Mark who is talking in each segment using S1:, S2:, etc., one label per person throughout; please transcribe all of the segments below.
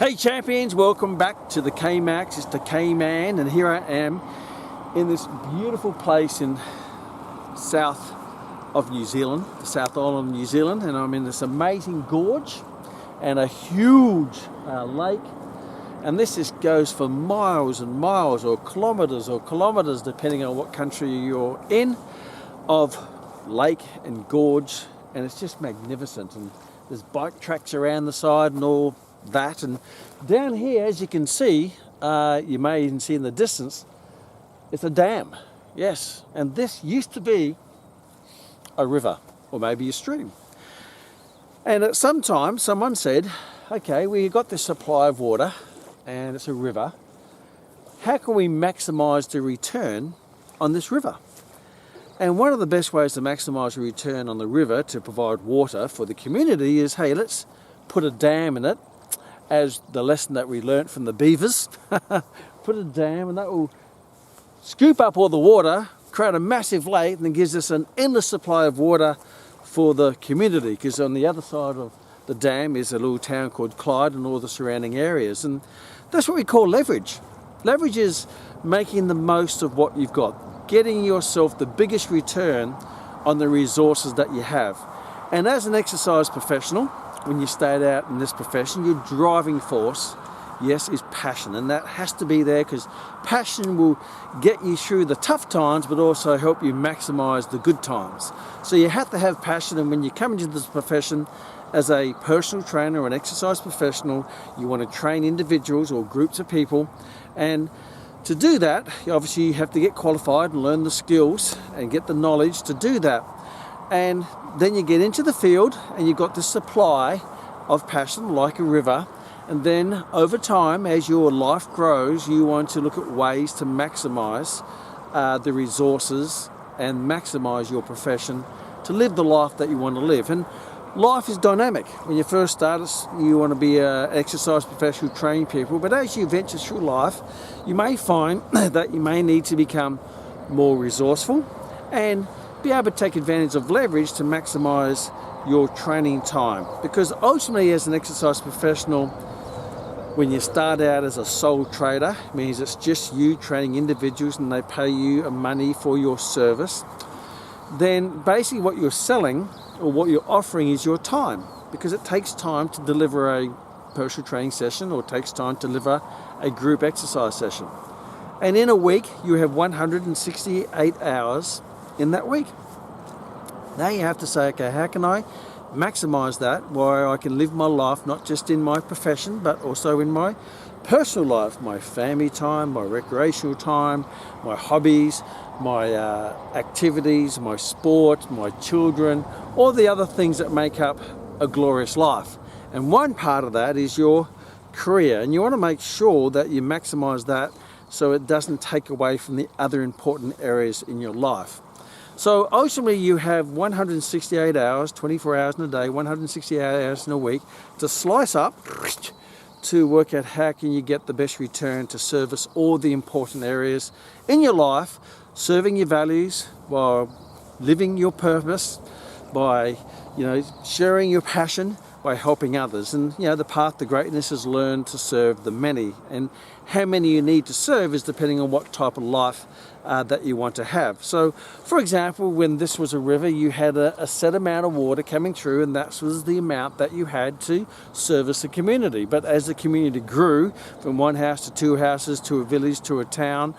S1: Hey champions, welcome back to the Kmax. It's the Kman, and here I am in this beautiful place in south of New Zealand, the South Island of New Zealand, and I'm in this amazing gorge and a huge lake, and this just goes for miles and miles or kilometers depending on what country you're in, of lake and gorge, and it's just magnificent. And there's bike tracks around the side and all that, and down here, as you can see, you may even see in the distance, it's a dam. Yes, and this used to be a river or maybe a stream, and at some time someone said, okay, we got this supply of water and it's a river, how can we maximize the return on this river? And one of the best ways to maximize the return on the river to provide water for the community is, hey, let's put a dam in it, as the lesson that we learnt from the beavers. Put a dam and that will scoop up all the water, create a massive lake, and then gives us an endless supply of water for the community, because on the other side of the dam is a little town called Clyde and all the surrounding areas. And that's what we call leverage. Leverage is making the most of what you've got, getting yourself the biggest return on the resources that you have. And as an exercise professional, when you start out in this profession, your driving force, yes, is passion, and that has to be there, because passion will get you through the tough times but also help you maximize the good times. So you have to have passion, and when you come into this profession as a personal trainer or an exercise professional, you want to train individuals or groups of people, and to do that, obviously you have to get qualified and learn the skills and get the knowledge to do that. And then you get into the field and you've got the supply of passion like a river, and then over time, as your life grows, you want to look at ways to maximize the resources and maximize your profession to live the life that you want to live. And life is dynamic. When you first start, you want to be an exercise professional, train people, but as you venture through life, you may find that you may need to become more resourceful and be able to take advantage of leverage to maximize your training time. Because ultimately, as an exercise professional, when you start out as a sole trader, it means it's just you training individuals and they pay you money for your service. Then basically what you're selling or what you're offering is your time, because it takes time to deliver a personal training session, or it takes time to deliver a group exercise session. And in a week, you have 168 hours in that week. Now you have to say, okay, how can I maximize that where I can live my life not just in my profession but also in my personal life, my family time, my recreational time, my hobbies, my activities, my sport, my children, all the other things that make up a glorious life. And one part of that is your career, and you want to make sure that you maximize that so it doesn't take away from the other important areas in your life. So ultimately you have 168 hours, 24 hours in a day, 168 hours in a week to slice up to work out how can you get the best return to service all the important areas in your life, serving your values while living your purpose, by sharing your passion, by helping others. And the path to greatness is learn to serve the many, and how many you need to serve is depending on what type of life that you want to have. So for example, when this was a river, you had a set amount of water coming through, and that was the amount that you had to service the community. But as the community grew from one house to two houses to a village to a town,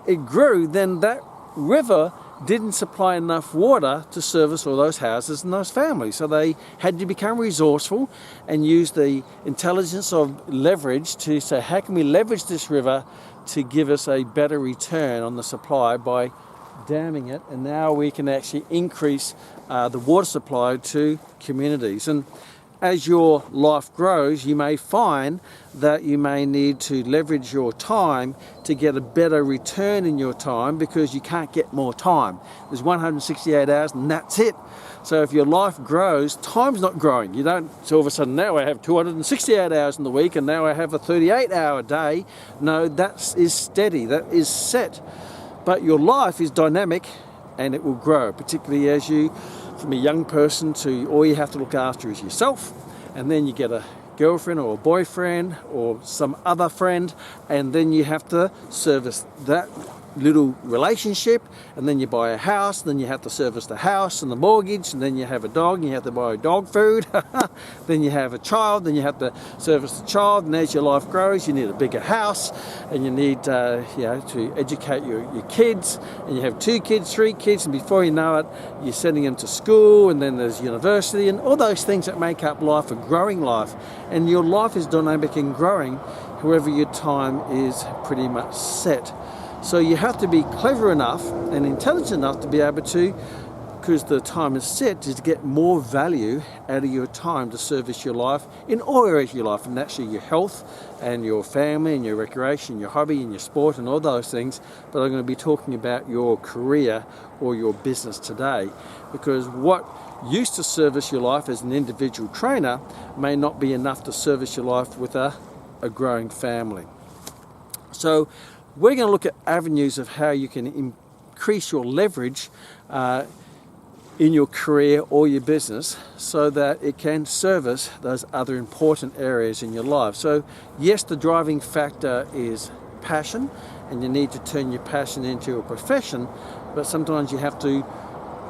S1: it grew, then that river didn't supply enough water to service all those houses and those families. So they had to become resourceful and use the intelligence of leverage to say, how can we leverage this river to give us a better return on the supply by damming it? And now we can actually increase the water supply to communities. And as your life grows, you may find that you may need to leverage your time to get a better return in your time, because you can't get more time. There's 168 hours and that's it. So if your life grows, time's not growing. You don't, so all of a sudden now I have 268 hours in the week and now I have a 38-hour day. No, that is steady, that is set. But your life is dynamic and it will grow, particularly as you, from a young person to, all you have to look after is yourself, and then you get girlfriend or a boyfriend or some other friend, and then you have to service that little relationship, and then you buy a house, then you have to service the house and the mortgage, and then you have a dog and you have to buy dog food. Then you have a child, then you have to service the child, and as your life grows you need a bigger house, and you need to educate your kids, and you have 2 kids, 3 kids, and before you know it you're sending them to school, and then there's university and all those things that make up life, a growing life. And your life is dynamic and growing, however your time is pretty much set. So you have to be clever enough and intelligent enough to be able to, because the time is set, is to get more value out of your time to service your life in all areas of your life, and naturally your health and your family and your recreation, your hobby and your sport and all those things. But I'm going to be talking about your career or your business today, because what used to service your life as an individual trainer may not be enough to service your life with a growing family. So we're going to look at avenues of how you can increase your leverage in your career or your business so that it can service those other important areas in your life. So yes, the driving factor is passion, and you need to turn your passion into a profession, but sometimes you have to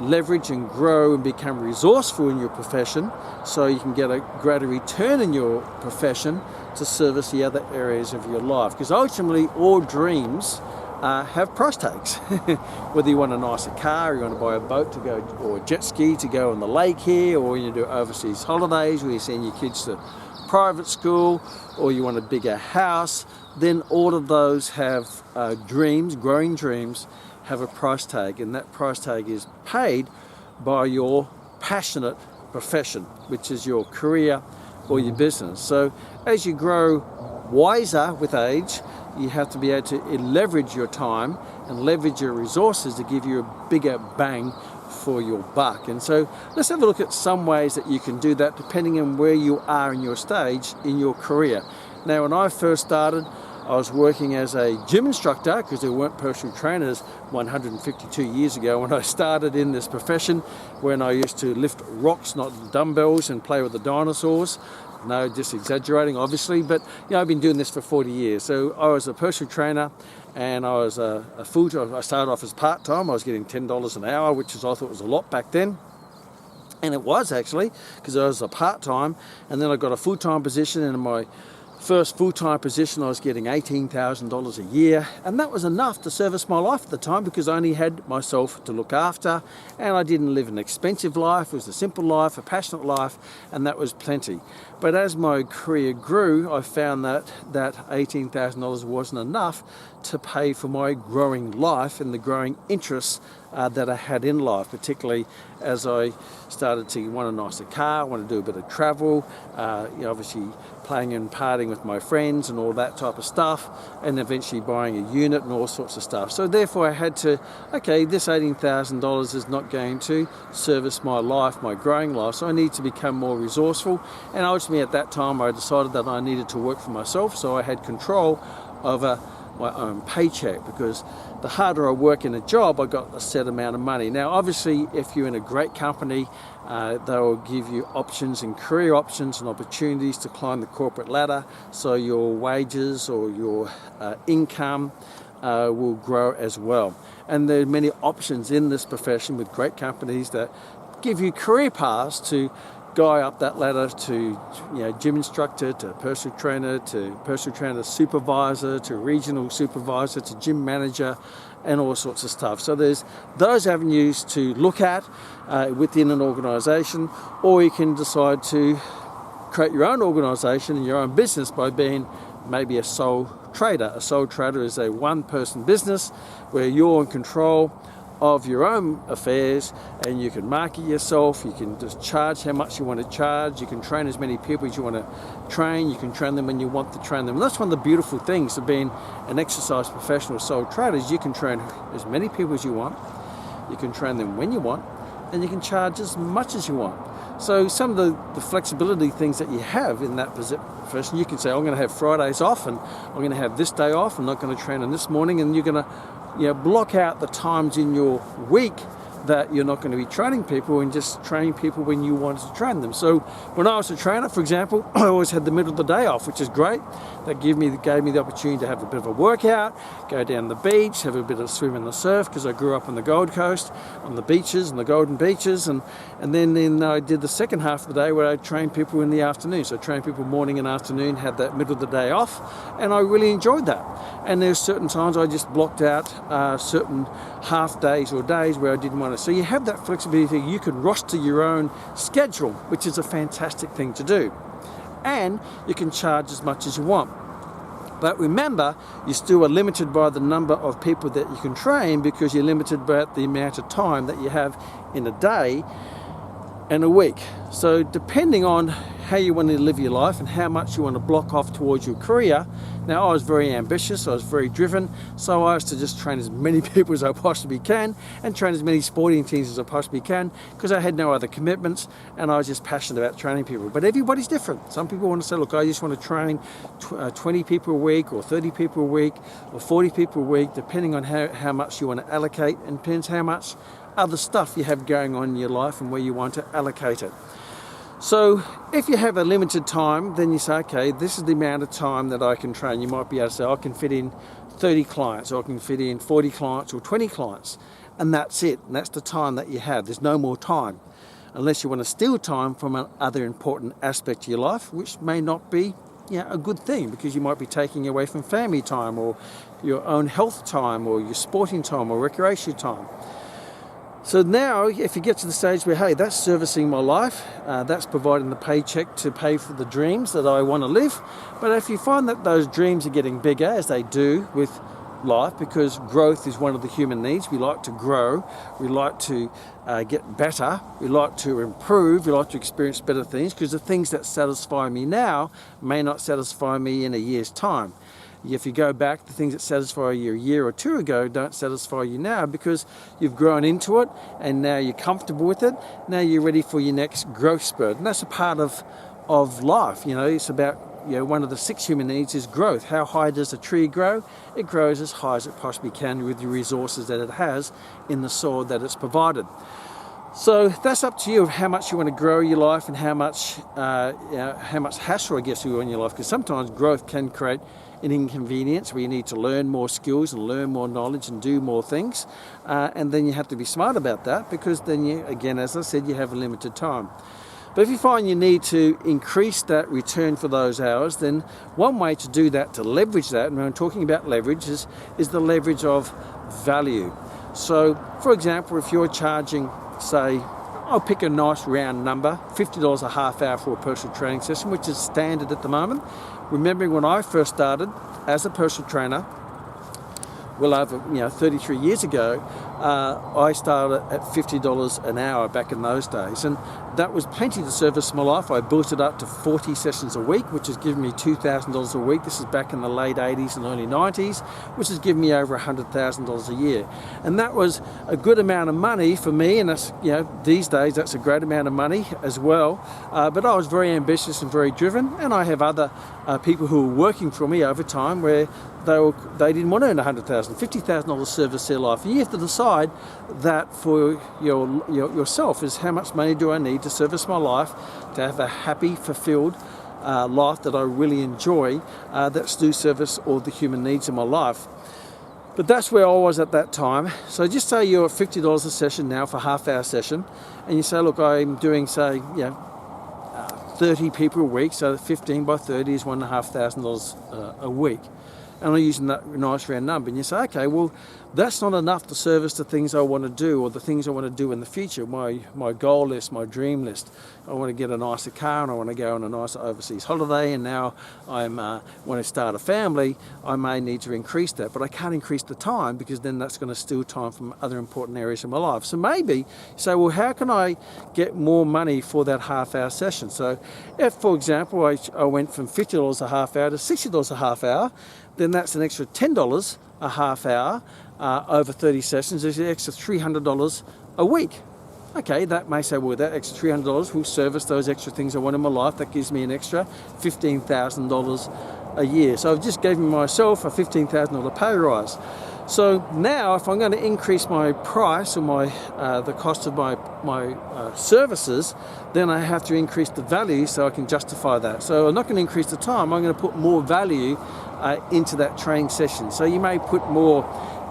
S1: leverage and grow and become resourceful in your profession so you can get a greater return in your profession to service the other areas of your life. Because ultimately all dreams have price tags. Whether you want a nicer car, you want to buy a boat to go, or a jet ski to go on the lake here, or you do overseas holidays where you send your kids to private school, or you want a bigger house, then all of those have dreams, growing dreams, have a price tag, and that price tag is paid by your passionate profession, which is your career or your business. So as you grow wiser with age, you have to be able to leverage your time and leverage your resources to give you a bigger bang for your buck. And so let's have a look at some ways that you can do that depending on where you are in your stage in your career. Now, when I first started, I was working as a gym instructor, because there weren't personal trainers 152 years ago when I started in this profession, when I used to lift rocks, not dumbbells, and play with the dinosaurs. No, just exaggerating, obviously, but I've been doing this for 40 years. So I was a personal trainer, and I was I started off as part-time. I was getting $10 an hour, which I thought was a lot back then. And it was actually, because I was a part-time, and then I got a full-time position, and in my first full-time position I was getting $18,000 a year, and that was enough to service my life at the time, because I only had myself to look after, and I didn't live an expensive life. It was a simple life, a passionate life, and that was plenty. But as my career grew, I found that that $18,000 wasn't enough to pay for my growing life and the growing interests that I had in life, particularly as I started to want a nicer car, want to do a bit of travel, obviously playing and partying with my friends and all that type of stuff, and eventually buying a unit and all sorts of stuff. So therefore I had to, okay, this $18,000 is not going to service my life, my growing life, so I need to become more resourceful. And ultimately at that time I decided that I needed to work for myself, so I had control over my own paycheck, because the harder I work in a job, I got a set amount of money. Now obviously if you're in a great company, they will give you options and career options and opportunities to climb the corporate ladder, so your wages or your income will grow as well. And there are many options in this profession with great companies that give you career paths to go up that ladder to gym instructor, to personal trainer supervisor, to regional supervisor, to gym manager, and all sorts of stuff. So there's those avenues to look at within an organisation, or you can decide to create your own organisation and your own business by being maybe a sole trader. A sole trader is a one-person business where you're in control of your own affairs, and you can market yourself, you can just charge how much you want to charge, you can train as many people as you want to train, you can train them when you want to train them. And that's one of the beautiful things of being an exercise professional sole trader, is you can train as many people as you want, you can train them when you want, and you can charge as much as you want. So some of the flexibility things that you have in that profession, you can say, I'm going to have Fridays off, and I'm going to have this day off, I'm not going to train on this morning, and you're going to block out the times in your week that you're not going to be training people and just train people when you want to train them. So when I was a trainer, for example, I always had the middle of the day off, which is great. That gave me the opportunity to have a bit of a workout, go down the beach, have a bit of swim in the surf, because I grew up on the Gold Coast, on the beaches and the golden beaches, and then I did the second half of the day where I trained people in the afternoon. So I trained people morning and afternoon, had that middle of the day off, and I really enjoyed that. And there's certain times I just blocked out certain half days or days where I didn't want to. So you have that flexibility. You can roster your own schedule, which is a fantastic thing to do. And you can charge as much as you want. But remember, you still are limited by the number of people that you can train, because you're limited by the amount of time that you have in a day and a week. So depending on how you want to live your life and how much you want to block off towards your career. Now, I was very ambitious, I was very driven, so I was to just train as many people as I possibly can and train as many sporting teams as I possibly can, because I had no other commitments and I was just passionate about training people. But everybody's different. Some people want to say, look, I just want to train 20 people a week, or 30 people a week, or 40 people a week, depending on how much you want to allocate, and depends how much other stuff you have going on in your life and where you want to allocate it. So if you have a limited time, then you say, okay, this is the amount of time that I can train. You might be able to say, I can fit in 30 clients, or I can fit in 40 clients or 20 clients, and that's it. And that's the time that you have. There's no more time, unless you want to steal time from another important aspect of your life, which may not be a good thing, because you might be taking away from family time, or your own health time, or your sporting time, or recreation time. So now, if you get to the stage where, hey, that's servicing my life, that's providing the paycheck to pay for the dreams that I want to live. But if you find that those dreams are getting bigger, as they do with life, because growth is one of the human needs. We like to grow, we like to get better, we like to improve, we like to experience better things, because the things that satisfy me now may not satisfy me in a year's time. If you go back, the things that satisfy you a year or two ago don't satisfy you now, because you've grown into it and now you're comfortable with it. Now you're ready for your next growth spurt. And that's a part of life. It's about, one of the 6 human needs is growth. How high does a tree grow? It grows as high as it possibly can with the resources that it has in the soil that it's provided. So that's up to you of how much you want to grow your life, and how much hassle, I guess, you want in your life, because sometimes growth can create an inconvenience where you need to learn more skills and learn more knowledge and do more things, and then you have to be smart about that, because then you, again, as I said, you have a limited time. But if you find you need to increase that return for those hours, then one way to do that, to leverage that, and when I'm talking about leverage, is the leverage of value. So, for example, if you're charging, say, I'll pick a nice round number, $50 a half hour for a personal training session, which is standard at the moment. Remembering when I first started as a personal trainer, well over 33 years ago, I started at $50 an hour back in those days, and that was plenty to service my life. I built it up to 40 sessions a week, which has given me $2,000 a week. This is back in the late 80s and early 90s, which has given me over $100,000 a year, and that was a good amount of money for me. And that's, these days that's a great amount of money as well. But I was very ambitious and very driven, and I have other people who were working for me over time where they didn't want to earn $100,000, $50,000 service their life. And you have to decide that for yourself, is how much money do I need to service my life, to have a happy, fulfilled life that I really enjoy, that do service all the human needs in my life. But that's where I was at that time. So just say you're at $50 a session now for a half-hour session, and you say, look, I'm doing, say, 30 people a week, so 15 by 30 is $1,500 a week. And I'm using that nice round number. And you say, okay, well, that's not enough to service the things I want to do, or the things I want to do in the future, my goal list, my dream list. I want to get a nicer car, and I want to go on a nicer overseas holiday, and now I want to start a family. I may need to increase that, but I can't increase the time, because then that's going to steal time from other important areas of my life. So maybe you say, well, how can I get more money for that half-hour session? So if, for example, I went from $50 a half hour to $60 a half hour, then that's an extra $10 a half hour over 30 sessions. There's an extra $300 a week. Okay, that may say, well, that extra $300 will service those extra things I want in my life. That gives me an extra $15,000 a year. So I've just given myself a $15,000 pay rise. So now if I'm going to increase my price or my the cost of my services, then I have to increase the value so I can justify that. So I'm not going to increase the time, I'm going to put more value into that training session. So you may put more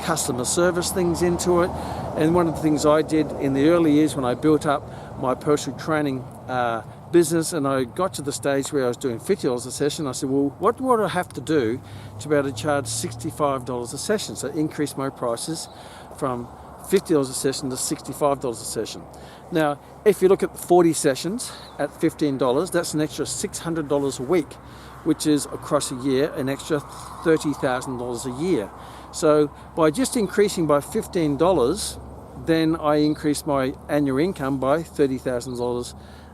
S1: customer service things into it. And one of the things I did in the early years when I built up my personal training business, and I got to the stage where I was doing $50 a session, I said, well, what do I have to do to be able to charge $65 a session? So increase my prices from $50 a session to $65 a session. Now, if you look at the 40 sessions at $15, that's an extra $600 a week, which is across a year an extra $30,000 a year. So by just increasing by $15, then I increase my annual income by $30,000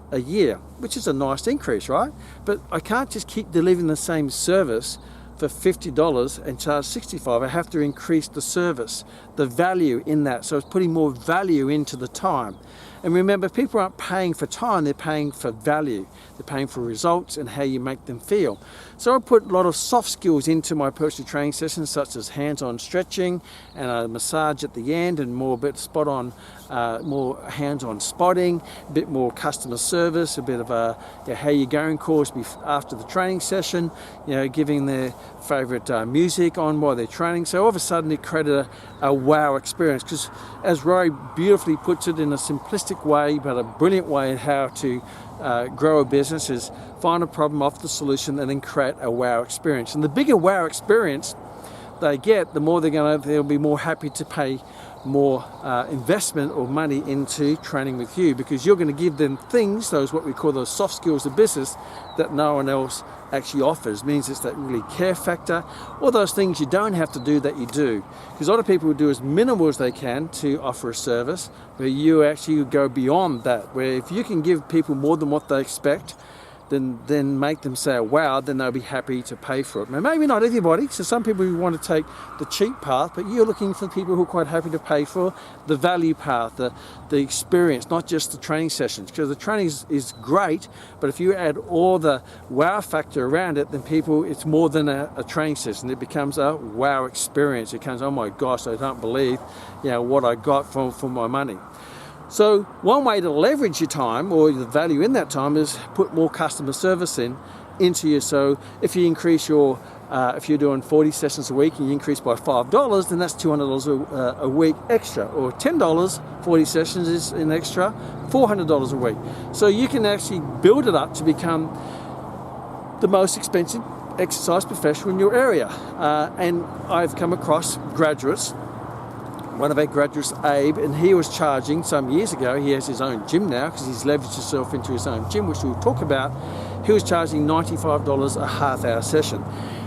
S1: a year, which is a nice increase, right? But I can't just keep delivering the same service for $50 and charge $65. I have to increase the service, the value in that. So it's putting more value into the time. And remember, people aren't paying for time, they're paying for value. They're paying for results and how you make them feel. So I put a lot of soft skills into my personal training sessions, such as hands-on stretching and a massage at the end, and more bit spot on, more hands-on spotting, a bit more customer service, a bit of a how you going course after the training session, giving their favorite music on while they're training. So all of a sudden it created a wow experience, because as Roy beautifully puts it in a simplistic way but a brilliant way in how to grow a business, is find a problem, offer the solution, and then create a wow experience. And the bigger wow experience they get, the more they'll be more happy to pay more investment or money into training with you, because you're going to give them things, those what we call those soft skills of business, that no one else actually offers. Means it's that really care factor, all those things you don't have to do that you do, because a lot of people will do as minimal as they can to offer a service, where you actually go beyond that, where if you can give people more than what they expect, then make them say wow, then they'll be happy to pay for it. Now, maybe not everybody, so some people want to take the cheap path, but you're looking for people who are quite happy to pay for the value path, the experience, not just the training sessions, because the training is great, but if you add all the wow factor around it, then it's more than a training session. It becomes a wow experience. It becomes, oh my gosh, I don't believe what I got for my money. So one way to leverage your time, or the value in that time, is put more customer service into you. So if you increase your, if you're doing 40 sessions a week and you increase by $5, then that's $200 a week extra, or $10, 40 sessions is an extra $400 a week. So you can actually build it up to become the most expensive exercise professional in your area. And I've come across graduates. One of our graduates, Abe, and he was charging some years ago, he has his own gym now because he's leveraged himself into his own gym, which we'll talk about. He was charging $95 a half-hour session.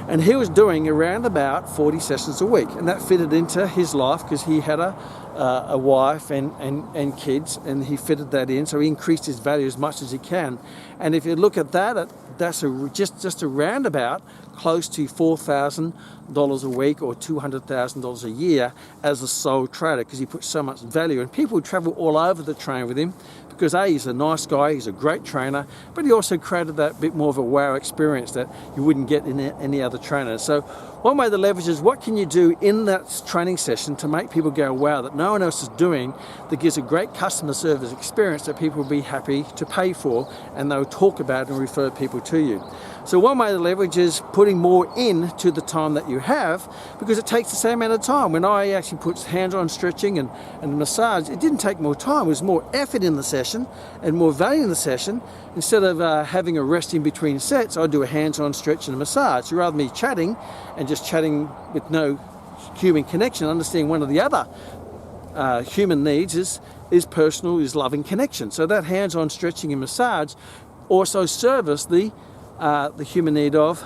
S1: And he was doing around about 40 sessions a week. And that fitted into his life because he had a wife and kids, and he fitted that in. So he increased his value as much as he can. And if you look at that, that's just around about close to $4,000 a week or $200,000 a year as a sole trader, because he puts so much value. And people travel all over to train with him because A, he's a nice guy, he's a great trainer, but he also created that bit more of a wow experience that you wouldn't get in any other trainer. So one way to leverage is what can you do in that training session to make people go wow, that no one else is doing, that gives a great customer service experience that people will be happy to pay for, and they'll talk about and refer people to you. So one way to leverage is putting more into the time that you have, because it takes the same amount of time. When I actually put hands-on stretching and massage, it didn't take more time. It was more effort in the session and more value in the session. Instead of having a rest in between sets, I do a hands-on stretch and a massage. Rather than me chatting and just chatting with no human connection, understanding one of the other human needs is personal, is loving connection. So that hands-on stretching and massage also service the human need of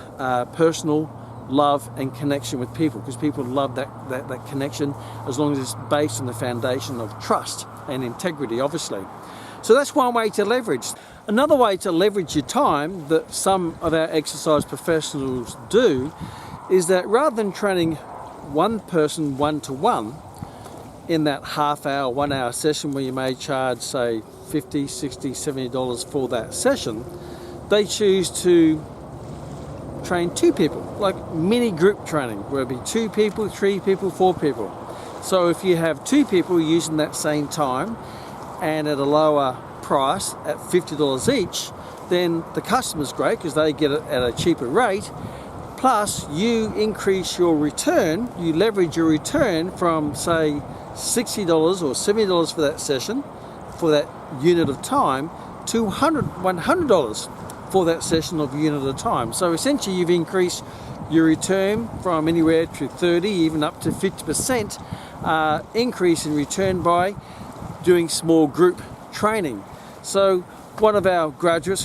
S1: personal love and connection with people, because people love that connection as long as it's based on the foundation of trust and integrity, obviously. So that's one way to leverage. Another way to leverage your time that some of our exercise professionals do is that rather than training one person one-to-one in that half-hour, 1 hour session where you may charge, say, $50, $60, $70 for that session, they choose to train 2 people, like mini group training, where it'll be 2 people, 3 people, 4 people. So if you have 2 people using that same time and at a lower price at $50 each, then the customer's great because they get it at a cheaper rate. Plus you increase your return, you leverage your return from say $60 or $70 for that session, for that unit of time, to $100 for that session of unit of time. So essentially you've increased your return from anywhere to 30, even up to 50% increase in return by doing small group training. So one of our graduates,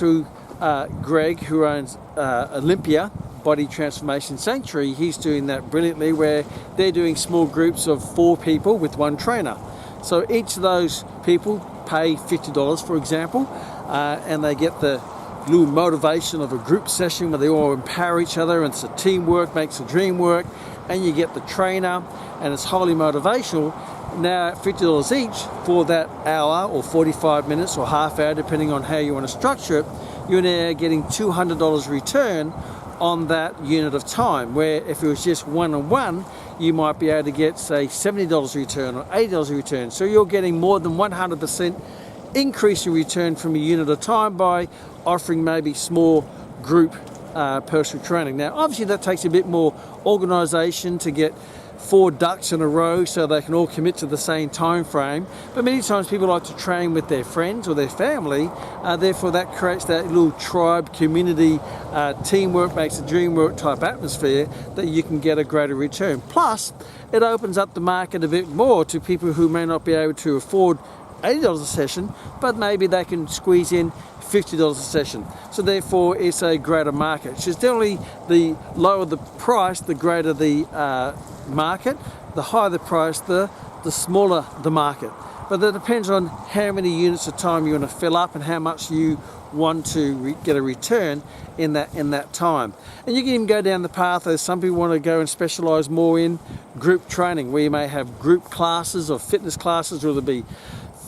S1: Greg, who owns Olympia Body Transformation Sanctuary, he's doing that brilliantly, where they're doing small groups of 4 people with 1 trainer. So each of those people pay $50, for example, and they get the little motivation of a group session where they all empower each other, and it's a teamwork makes the dream work, and you get the trainer, and it's highly motivational. Now at $50 each for that hour or 45 minutes or half hour, depending on how you want to structure it, you're now getting $200 return on that unit of time, where if it was just one-on-one, you might be able to get say $70 return or $80 return. So you're getting more than 100% increase in return from a unit of time by offering maybe small group personal training. Now obviously that takes a bit more organization to get 4 ducks in a row so they can all commit to the same time frame, but many times people like to train with their friends or their family, therefore that creates that little tribe, community, teamwork makes the dream work type atmosphere that you can get a greater return. Plus it opens up the market a bit more to people who may not be able to afford $80 a session, but maybe they can squeeze in $50 a session. So therefore it's a greater market. It's just generally the lower the price, the greater the market. The higher the price, the smaller the market. But that depends on how many units of time you want to fill up and how much you want to get a return in that time. And you can even go down the path as some people want to go and specialize more in group training, where you may have group classes or fitness classes, whether it be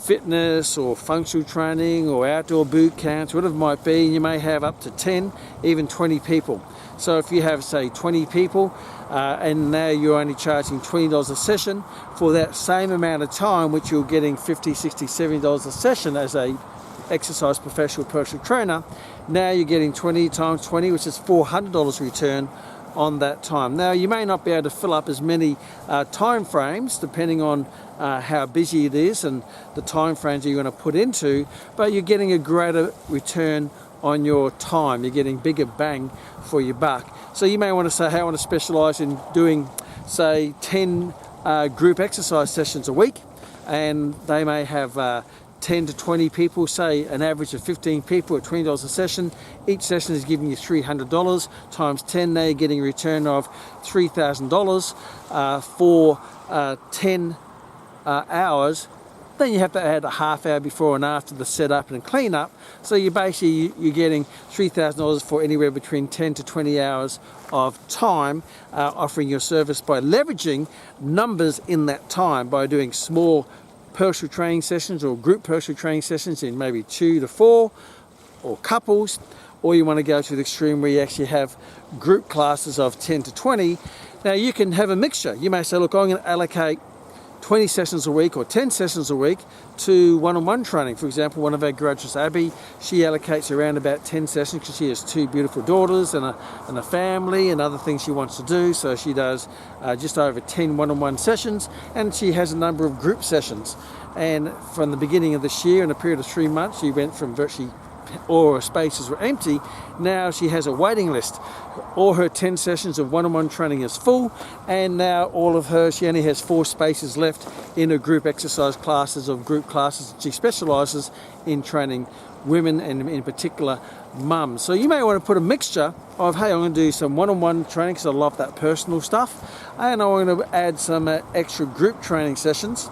S1: fitness or functional training or outdoor boot camps, whatever it might be. You may have up to 10, even 20 people. So if you have say 20 people and now you're only charging $20 a session for that same amount of time, which you're getting $50, $60, $70 a session as a exercise professional personal trainer, now you're getting 20 times 20, which is $400 return on that time. Now you may not be able to fill up as many time frames depending on how busy it is and the time frames you're going to put into, but you're getting a greater return on your time. You're getting bigger bang for your buck. So you may want to say, hey, I want to specialize in doing say 10 group exercise sessions a week, and they may have 10 to 20 people, say an average of 15 people at $20 a session. Each session is giving you $300 times 10. Now you're getting a return of $3,000 for 10 hours. Then you have to add a half hour before and after the setup and clean up. So you're getting $3,000 for anywhere between 10 to 20 hours of time offering your service by leveraging numbers in that time, by doing small personal training sessions or group personal training sessions in maybe 2 to 4 or couples, or you want to go to the extreme where you actually have group classes of 10 to 20. Now you can have a mixture. You may say, look, I'm going to allocate 20 sessions a week or 10 sessions a week to one-on-one training. For example, one of our graduates, Abby, she allocates around about 10 sessions because she has 2 beautiful daughters and a family and other things she wants to do. So she does just over 10 one-on-one sessions, and she has a number of group sessions. And from the beginning of this year, in a period of 3 months, she went from virtually all her spaces were empty. Now she has a waiting list. All her 10 sessions of one-on-one training is full, and now she only has 4 spaces left in her group exercise classes or group classes. She specializes in training women and in particular mums. So you may want to put a mixture of, hey, I'm going to do some one-on-one training because I love that personal stuff, and I'm going to add some extra group training sessions.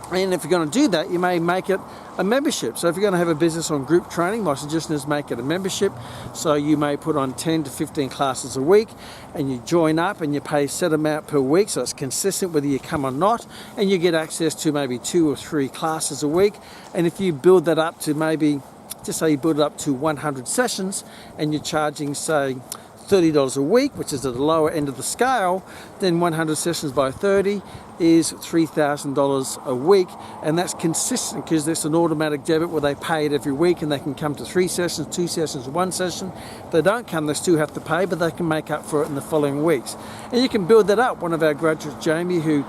S1: And if you're going to do that, you may make it a membership. So if you're going to have a business on group training, my suggestion is make it a membership. So you may put on 10 to 15 classes a week, and you join up and you pay a set amount per week, so it's consistent whether you come or not, and you get access to maybe 2 or 3 classes a week. And if you build that up to maybe, just say you build it up to 100 sessions, and you're charging say $30 a week, which is at the lower end of the scale, then 100 sessions by 30 is $3,000 a week, and that's consistent because there's an automatic debit where they pay it every week, and they can come to 3 sessions, 2 sessions, 1 session. If they don't come, they still have to pay, but they can make up for it in the following weeks. And you can build that up. One of our graduates, Jamie, who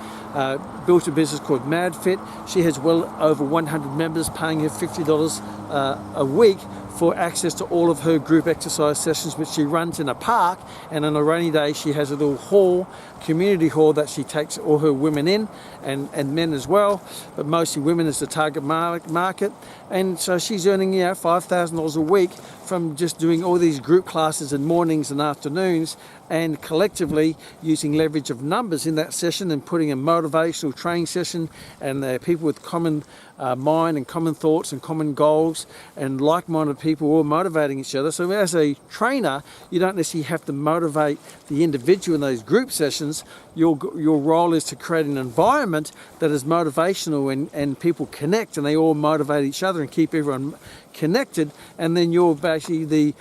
S1: built a business called MadFit, she has well over 100 members paying her $50 a week for access to all of her group exercise sessions, which she runs in a park, and on a rainy day she has a little hall, community hall, that she takes all her women in, and men as well, but mostly women as the target market. And so she's earning $5,000 a week from just doing all these group classes in mornings and afternoons, and collectively using leverage of numbers in that session and putting a motivational training session, and people with common mind and common thoughts and common goals and like-minded people all motivating each other. So as a trainer, you don't necessarily have to motivate the individual in those group sessions. Your role is to create an environment that is motivational, and people connect and they all motivate each other and keep everyone connected, and then you're basically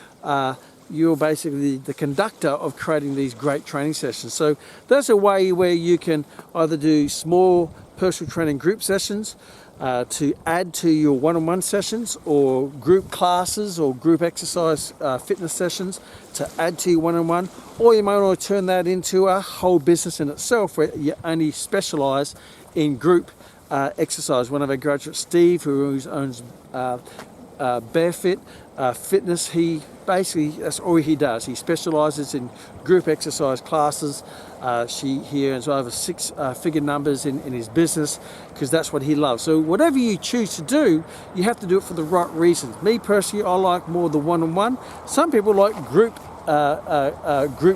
S1: the conductor of creating these great training sessions. So that's a way where you can either do small personal training group sessions to add to your one-on-one sessions, or group classes or group exercise fitness sessions to add to your one-on-one, or you might want to turn that into a whole business in itself where you only specialize in group exercise. One of our graduates, Steve, who owns Barefit Fitness, he basically, that's all he does. He specializes in group exercise classes. He earns over 6-figure numbers in his business because that's what he loves. So whatever you choose to do, you have to do it for the right reasons. Me personally, I like more the one-on-one. Some people like group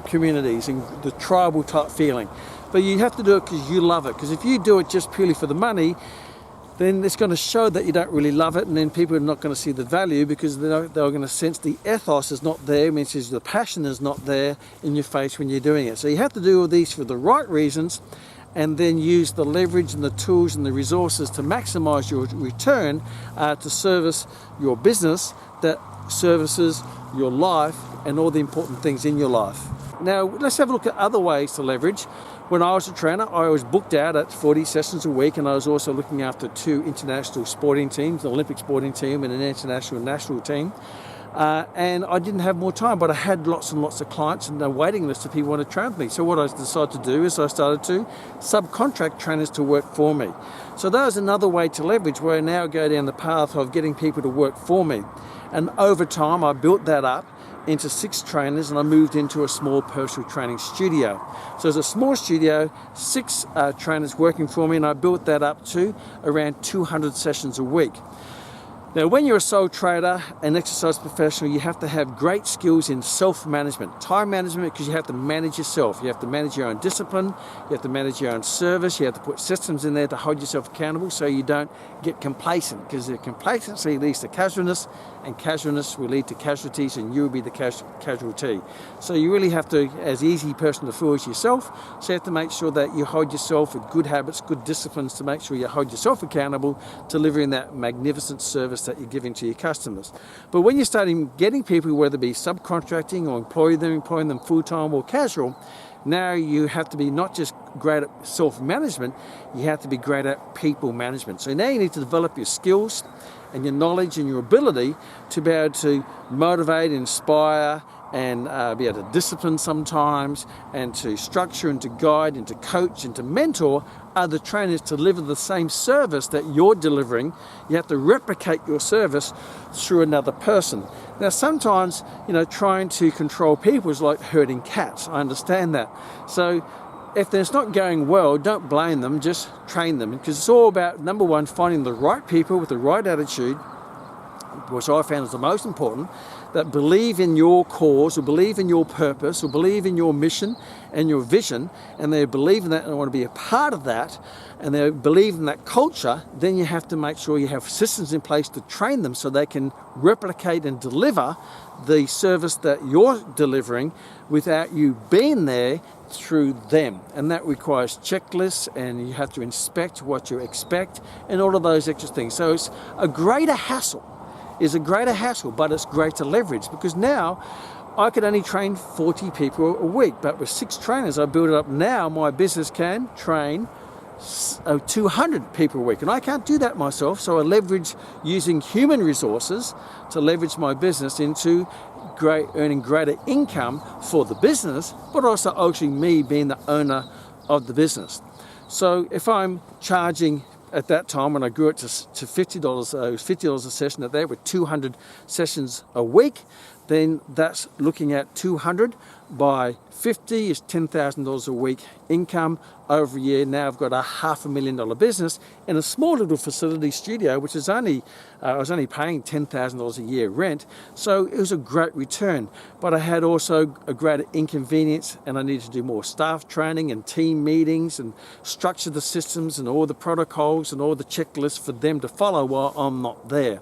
S1: communities and the tribal type feeling. But you have to do it because you love it. Because if you do it just purely for the money, then it's going to show that you don't really love it, and then people are not going to see the value because they're going to sense the ethos is not there, which is the passion is not there in your face when you're doing it. So you have to do all these for the right reasons, and then use the leverage and the tools and the resources to maximize your return to service your business that services your life and all the important things in your life. Now, let's have a look at other ways to leverage. When I was a trainer, I was booked out at 40 sessions a week, and I was also looking after 2 international sporting teams, an Olympic sporting team and an international national team. And I didn't have more time, but I had lots and lots of clients and a waiting list of people who wanted to train with me. So what I decided to do is I started to subcontract trainers to work for me. So that was another way to leverage, where I now go down the path of getting people to work for me. And over time, I built that up into 6 trainers, and I moved into a small personal training studio. So it's a small studio, 6 trainers working for me, and I built that up to around 200 sessions a week. Now, when you're a sole trader, an exercise professional, you have to have great skills in self-management, time management, because you have to manage yourself. You have to manage your own discipline, you have to manage your own service, you have to put systems in there to hold yourself accountable so you don't get complacent, because the complacency leads to casualness, and casualness will lead to casualties, and you will be the casualty. So you really have to, as easy person to fool as yourself, so you have to make sure that you hold yourself with good habits, good disciplines, to make sure you hold yourself accountable, delivering that magnificent service that you're giving to your customers. But when you're starting getting people, whether it be subcontracting or employing them full-time or casual, now you have to be not just great at self-management, you have to be great at people management. So now you need to develop your skills and your knowledge and your ability to be able to motivate, inspire, and be able to discipline sometimes, and to structure and to guide and to coach and to mentor other trainers to deliver the same service that you're delivering. You have to replicate your service through another person. Now, sometimes, trying to control people is like herding cats. I understand that. So if it's not going well, don't blame them, just train them, because it's all about, number one, finding the right people with the right attitude, which I found is the most important, that believe in your cause, or believe in your purpose, or believe in your mission and your vision, and they believe in that and want to be a part of that, and they believe in that culture. Then you have to make sure you have systems in place to train them so they can replicate and deliver the service that you're delivering without you being there through them. And that requires checklists, and you have to inspect what you expect and all of those extra things. So it's a greater hassle, but it's greater leverage, because now I could only train 40 people a week, but with 6 trainers, I build it up. Now my business can train 200 people a week, and I can't do that myself, so I leverage using human resources to leverage my business into earning greater income for the business, but also actually me being the owner of the business. So if I'm charging, at that time when I grew it to $50, $50 a session at that, with 200 sessions a week, then that's looking at 200 by 50 is $10,000 a week income over a year. Now I've got a $500,000 business in a small little facility studio, which is only, I was only paying $10,000 a year rent. So it was a great return, but I had also a greater inconvenience, and I needed to do more staff training and team meetings and structure the systems and all the protocols and all the checklists for them to follow while I'm not there,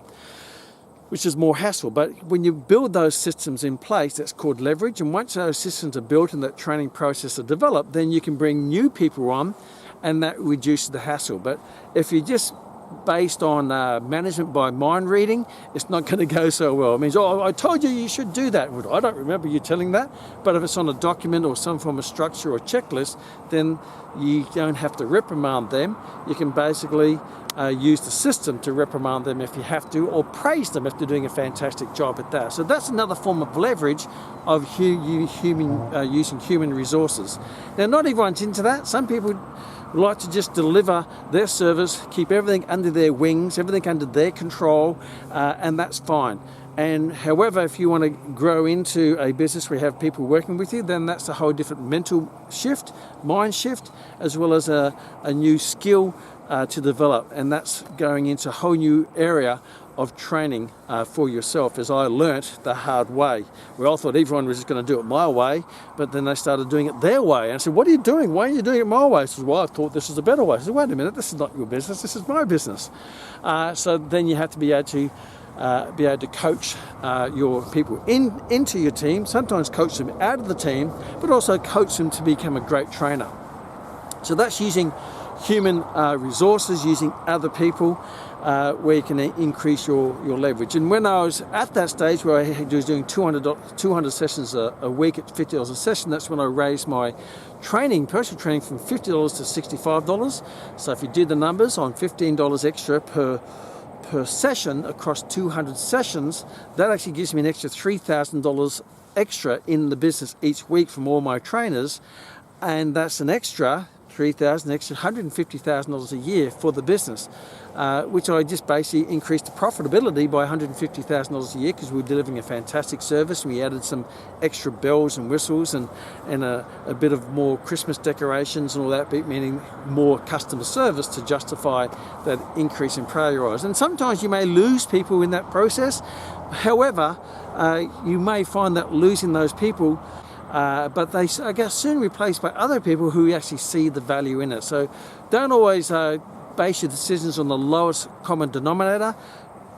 S1: which is more hassle. But when you build those systems in place, that's called leverage. And once those systems are built and that training process are developed, then you can bring new people on, and that reduces the hassle. But if you're just based on management by mind reading, it's not going to go so well. It means, oh, I told you should do that. Well, I don't remember you telling that. But if it's on a document or some form of structure or checklist, then you don't have to reprimand them. You can basically use the system to reprimand them if you have to, or praise them if they're doing a fantastic job at that. So that's another form of leverage of using human resources. Now, not everyone's into that. Some people like to just deliver their service, keep everything under their wings, everything under their control, and that's fine. And however, if you want to grow into a business where you have people working with you, then that's a whole different mental shift, mind shift, as well as a new skill to develop. And that's going into a whole new area of training for yourself, as I learnt the hard way. We all thought everyone was just going to do it my way, but then they started doing it their way. And I said, what are you doing? Why are you doing it my way? I said, well, I thought this was a better way. I said, wait a minute, this is not your business, this is my business. So then you have to be able to coach your people into your team, sometimes coach them out of the team, but also coach them to become a great trainer. So that's using human resources, using other people, where you can increase your leverage. And when I was at that stage where I was doing 200 sessions a week at $50 a session, that's when I raised my personal training from $50 to $65. So if you did the numbers on $15 extra per session across 200 sessions, that actually gives me an extra $3,000 extra in the business each week from all my trainers, and that's an extra $3,000, extra $150,000 a year for the business, which I just basically increased the profitability by $150,000 a year because we were delivering a fantastic service. We added some extra bells and whistles and a bit of more Christmas decorations and all that, meaning more customer service to justify that increase in priority. And sometimes you may lose people in that process. However, you may find that losing those people, but they, I guess, soon replaced by other people who actually see the value in it. So don't always base your decisions on the lowest common denominator.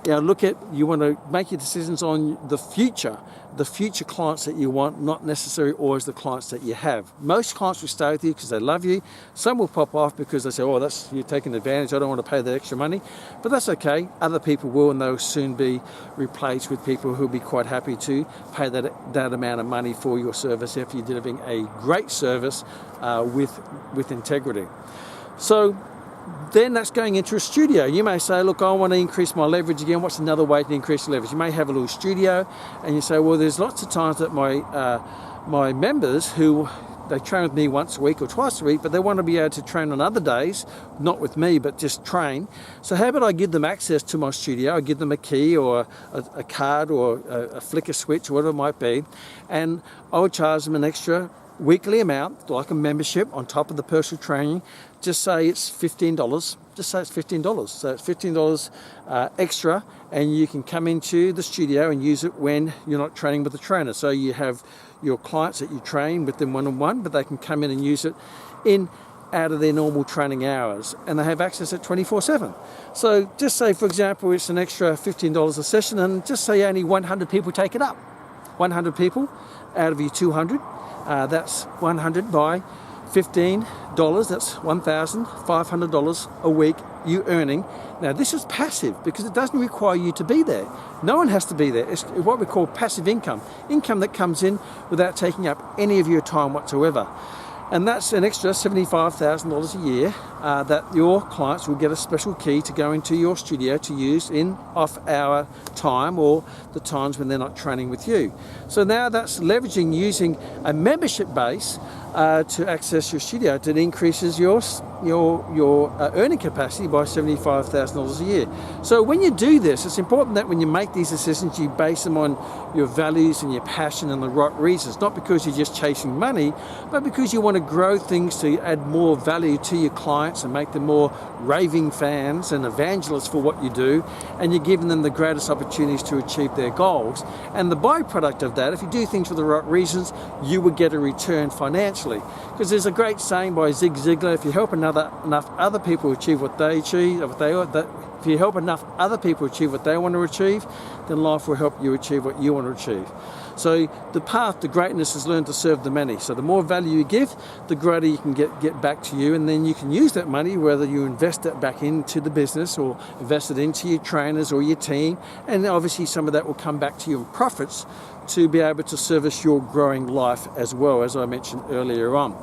S1: You want to make your decisions on the future clients that you want, not necessarily always the clients that you have. Most clients will stay with you because they love you. Some will pop off because they say, oh, you're taking advantage, I don't want to pay that extra money. But that's okay. Other people will, and they'll soon be replaced with people who'll be quite happy to pay that amount of money for your service if you're delivering a great service with integrity. So then that's going into a studio. You may say, look, I want to increase my leverage again. What's another way to increase the leverage? You may have a little studio, and you say, well, there's lots of times that my members who they train with me once a week or twice a week, but they want to be able to train on other days, not with me, but just train. So how about I give them access to my studio? I give them a key or a card or a flicker switch or whatever it might be, and I would charge them an extra weekly amount, like a membership on top of the personal training. Just say it's $15. Just say it's $15. So it's $15 extra, and you can come into the studio and use it when you're not training with a trainer. So you have your clients that you train with them one-on-one, but they can come in and use it out of their normal training hours, and they have access at 24/7. So just say, for example, it's an extra $15 a session, and just say only 100 people take it up. 100 people out of your 200. That's 100 by $15, that's $1,500 a week you earning. Now this is passive because it doesn't require you to be there. No one has to be there. It's what we call passive income. Income that comes in without taking up any of your time whatsoever. And that's an extra $75,000 a year that your clients will get a special key to go into your studio to use in off-hour time or the times when they're not training with you. So now that's leveraging using a membership base to access your studio. It increases your earning capacity by $75,000 a year. So when you do this, it's important that when you make these decisions, you base them on your values and your passion and the right reasons, not because you're just chasing money, but because you want to grow things to add more value to your clients and make them more raving fans and evangelists for what you do, and you're giving them the greatest opportunities to achieve their goals. And the byproduct of that, if you do things for the right reasons, you will get a return financially. Because there's a great saying by Zig Ziglar: if you help enough other people achieve what they achieve, if you help enough other people achieve what they want to achieve, then life will help you achieve what you want to achieve. So the path to greatness is learn to serve the many. So the more value you give, the greater you can get back to you, and then you can use that money, whether you invest it back into the business or invest it into your trainers or your team, and obviously some of that will come back to you in profits to be able to service your growing life as well, as I mentioned earlier on.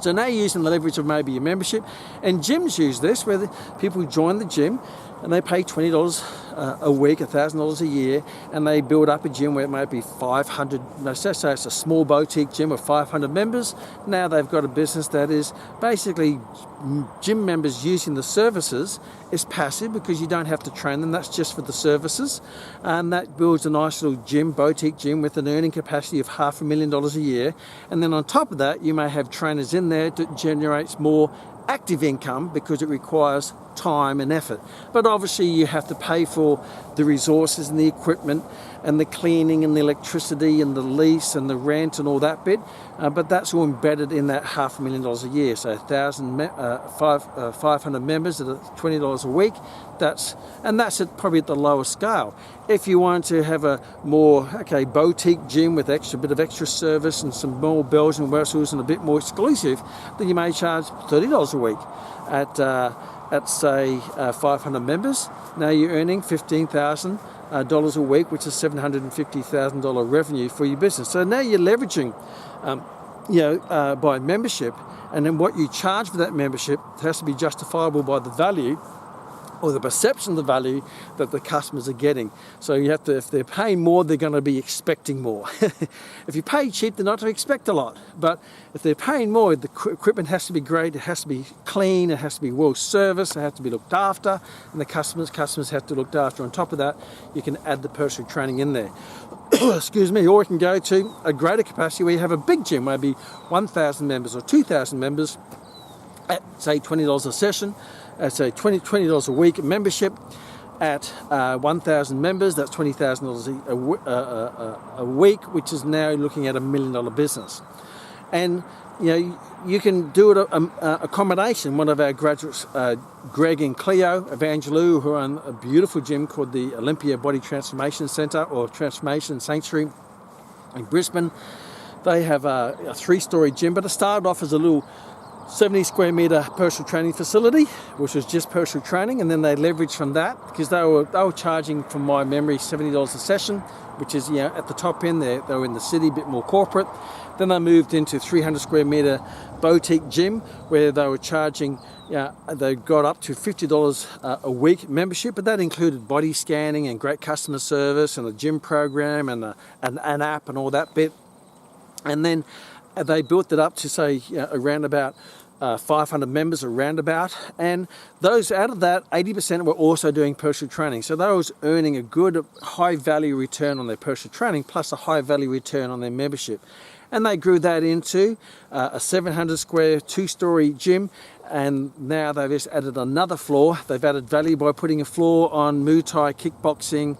S1: So now you're using the leverage of maybe your membership, and gyms use this, where people join the gym and they pay $20 a week, $1,000 a year, and they build up a gym where it might be 500, say it's a small boutique gym of 500 members. Now they've got a business that is basically gym members using the services. Is passive because you don't have to train them, that's just for the services, and that builds a nice little gym, boutique gym, with an earning capacity of $500,000 a year. And then on top of that, you may have trainers in there that generates more active income because it requires time and effort. But obviously you have to pay for the resources and the equipment and the cleaning and the electricity and the lease and the rent and all that bit, but that's all embedded in that $500,000 a year. So 500 members at $20 a week, that's probably at the lower scale. If you want to have a more boutique gym with bit of extra service and some more bells and whistles and a bit more exclusive, then you may charge $30 a week at say 500 members. Now you're earning $15,000 a week, which is $750,000 revenue for your business. So now you're leveraging by membership, and then what you charge for that membership has to be justifiable by the value or the perception of the value that the customers are getting. So you have to, if they're paying more, they're going to be expecting more. If you pay cheap, they're not to expect a lot. But if they're paying more, the equipment has to be great, it has to be clean, it has to be well serviced, it has to be looked after, and the customers have to look after. On top of that, you can add the personal training in there. Excuse me, or you can go to a greater capacity where you have a big gym, maybe 1,000 members or 2,000 members at say $20 a session. Say $20 a week membership at 1,000 members, that's $20,000 a week, which is now looking at $1 million business. And you can do it a combination. One of our graduates, Greg and Cleo Evangelou, who run a beautiful gym called the Olympia Body Transformation Centre or Transformation Sanctuary in Brisbane. They have a 3-story gym, but it started off as a little 70 square metre personal training facility, which was just personal training, and then they leveraged from that because they were charging, from my memory, $70 a session, which is at the top end. They were in the city, a bit more corporate. Then they moved into 300 square metre boutique gym where they were charging, they got up to $50 a week membership, but that included body scanning and great customer service and a gym program and an app and all that bit. And then they built it up to say around about 500 members around about, and those out of that 80% were also doing personal training. So they was earning a good high value return on their personal training plus a high value return on their membership. And they grew that into a 700 square 2-story gym, and now they've just added another floor. They've added value by putting a floor on Muay Thai, kickboxing,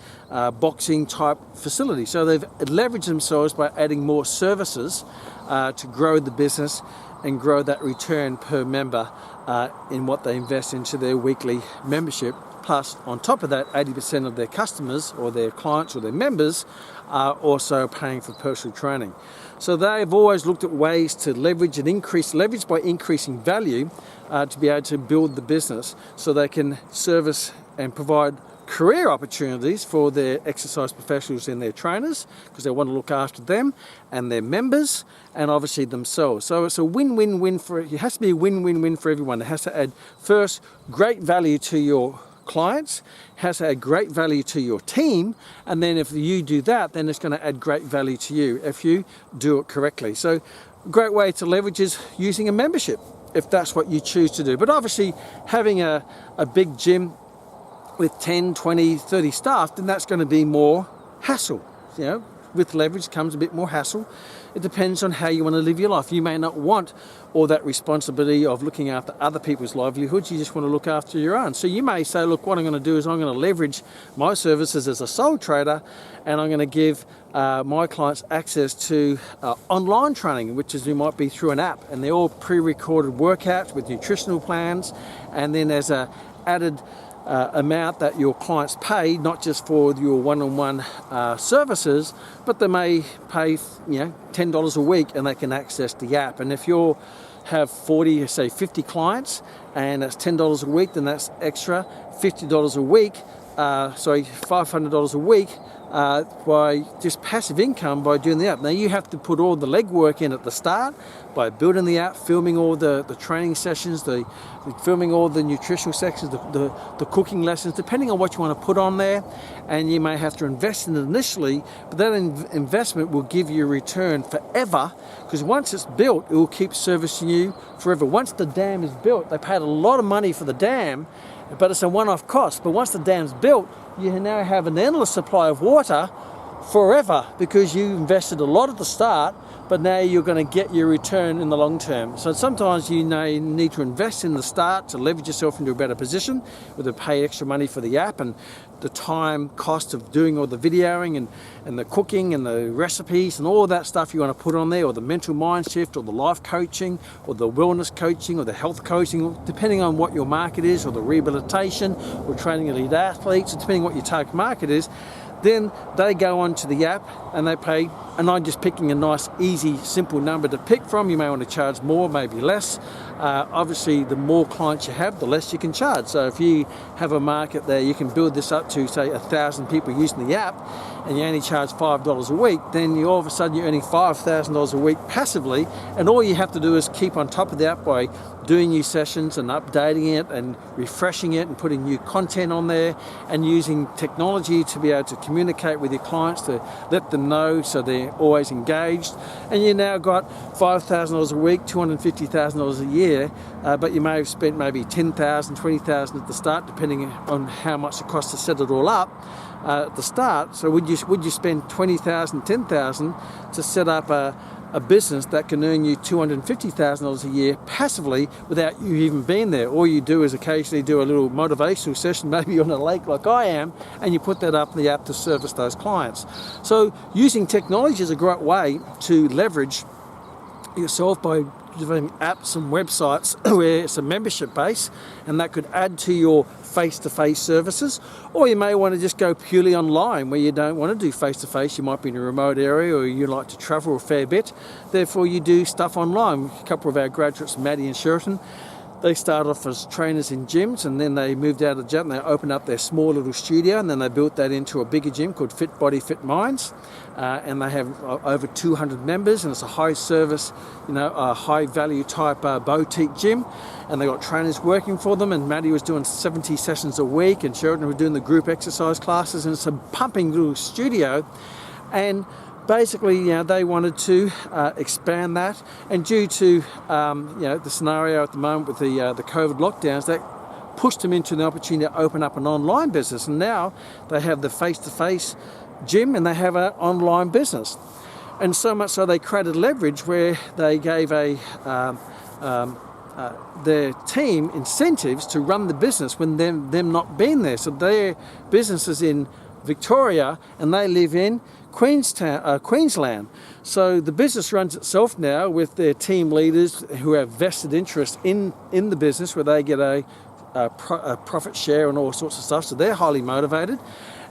S1: boxing type facility. So they've leveraged themselves by adding more services to grow the business and grow that return per member in what they invest into their weekly membership, Plus, on top of that, 80% of their customers or their clients or their members are also paying for personal training. So they've always looked at ways to leverage by increasing value to be able to build the business so they can service and provide career opportunities for their exercise professionals and their trainers, because they want to look after them and their members and obviously themselves. So it's a win-win-win it has to be a win-win-win for everyone. It has to add, first, great value to your clients, has to add great value to your team, and then if you do that, then it's going to add great value to you if you do it correctly. So a great way to leverage is using a membership, if that's what you choose to do. But obviously having a big gym with 10, 20, 30 staff, then that's going to be more hassle. With leverage comes a bit more hassle. It depends on how you want to live your life. You may not want all that responsibility of looking after other people's livelihoods. You just want to look after your own. So you may say, look, what I'm going to do is I'm going to leverage my services as a sole trader, and I'm going to give my clients access to online training, which might be through an app, and they're all pre-recorded workouts with nutritional plans, and then there's a added amount that your clients pay, not just for your one-on-one services, but they may pay $10 a week and they can access the app. And if you have 40, say 50 clients, and that's $10 a week, then that's extra $50 a week, $500 a week by just passive income by doing the app. Now you have to put all the legwork in at the start by building the app, filming all the training sessions, filming all the nutritional sections, the cooking lessons, depending on what you want to put on there. And you may have to invest in it initially, but that investment will give you a return forever, because once it's built, it will keep servicing you forever. Once the dam is built, they paid a lot of money for the dam, but it's a one-off cost. But once the dam's built, you now have an endless supply of water forever, because you invested a lot at the start, but now you're going to get your return in the long term. So sometimes you need to invest in the start to leverage yourself into a better position, whether pay extra money for the app and the time cost of doing all the videoing and the cooking and the recipes and all that stuff you want to put on there, or the mental mind shift, or the life coaching, or the wellness coaching, or the health coaching, depending on what your market is, or the rehabilitation, or training elite athletes, depending on what your target market is. Then they go onto the app and they pay, and I'm just picking a nice, easy, simple number to pick from. You may want to charge more, maybe less. Obviously, the more clients you have, the less you can charge. So if you have a market there, you can build this up to, say, 1,000 people using the app, and you only charge $5 a week, then all of a sudden you're earning $5,000 a week passively, and all you have to do is keep on top of the app by doing new sessions and updating it and refreshing it and putting new content on there, and using technology to be able to communicate with your clients, to let them know so they're always engaged. And you now got $5,000 a week, $250,000 a year, but you may have spent maybe $10,000, $20,000 at the start, depending on how much it costs to set it all up at the start. So would you spend $20,000, $10,000 to set up a business that can earn you $250,000 a year passively without you even being there? All you do is occasionally do a little motivational session, maybe on a lake like I am, and you put that up in the app to service those clients. So using technology is a great way to leverage yourself by developing apps and websites where it's a membership base, and that could add to your face-to-face services. Or you may want to just go purely online, where you don't want to do face-to-face. You might be in a remote area, or you like to travel a fair bit, therefore you do stuff online. A couple of our graduates, Maddie and Sheraton, they started off as trainers in gyms, and then they moved out of the gym and they opened up their small little studio, and then they built that into a bigger gym called Fit Body, Fit Minds, and they have over 200 members, and it's a high service, a high value type boutique gym, and they got trainers working for them, and Maddie was doing 70 sessions a week, and Sheraton was doing the group exercise classes, and it's a pumping little studio. And basically, they wanted to expand that, and due to the scenario at the moment with the COVID lockdowns, that pushed them into the opportunity to open up an online business. And now they have the face-to-face gym, and they have an online business. And so much so they created leverage where they gave their team incentives to run the business when them not being there. So their business is in Victoria, and they live in Queensland. So the business runs itself now with their team leaders who have vested interest in the business, where they get a profit share and all sorts of stuff. So they're highly motivated.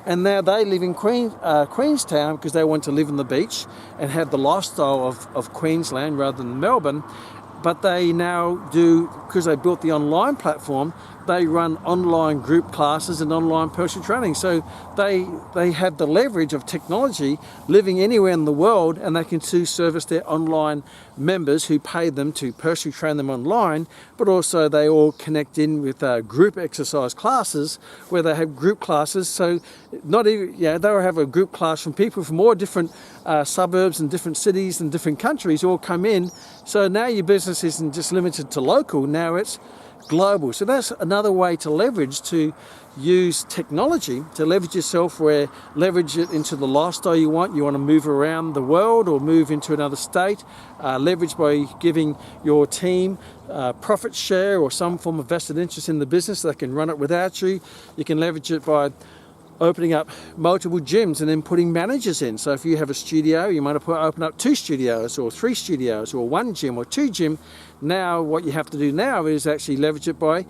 S1: And now they live in Queenstown because they want to live on the beach and have the lifestyle of Queensland rather than Melbourne. But they now do, because they built the online platform, they run online group classes and online personal training. So they have the leverage of technology living anywhere in the world, and they can service their online members who pay them to personally train them online, but also they all connect in with group exercise classes where they have group classes. So not even, they'll have a group class from people from all different suburbs and different cities and different countries all come in. So now your business isn't just limited to local, now it's global. So that's another way to leverage, to use technology to leverage yourself, where leverage it into the lifestyle you want. You want to move around the world or move into another state, leverage by giving your team profit share or some form of vested interest in the business. They can run it without you. You can leverage it by opening up multiple gyms and then putting managers in. So if you have a studio, you might open up 2 studios or 3 studios or 1 gym or 2 gym. Now what you have to do now is actually leverage it by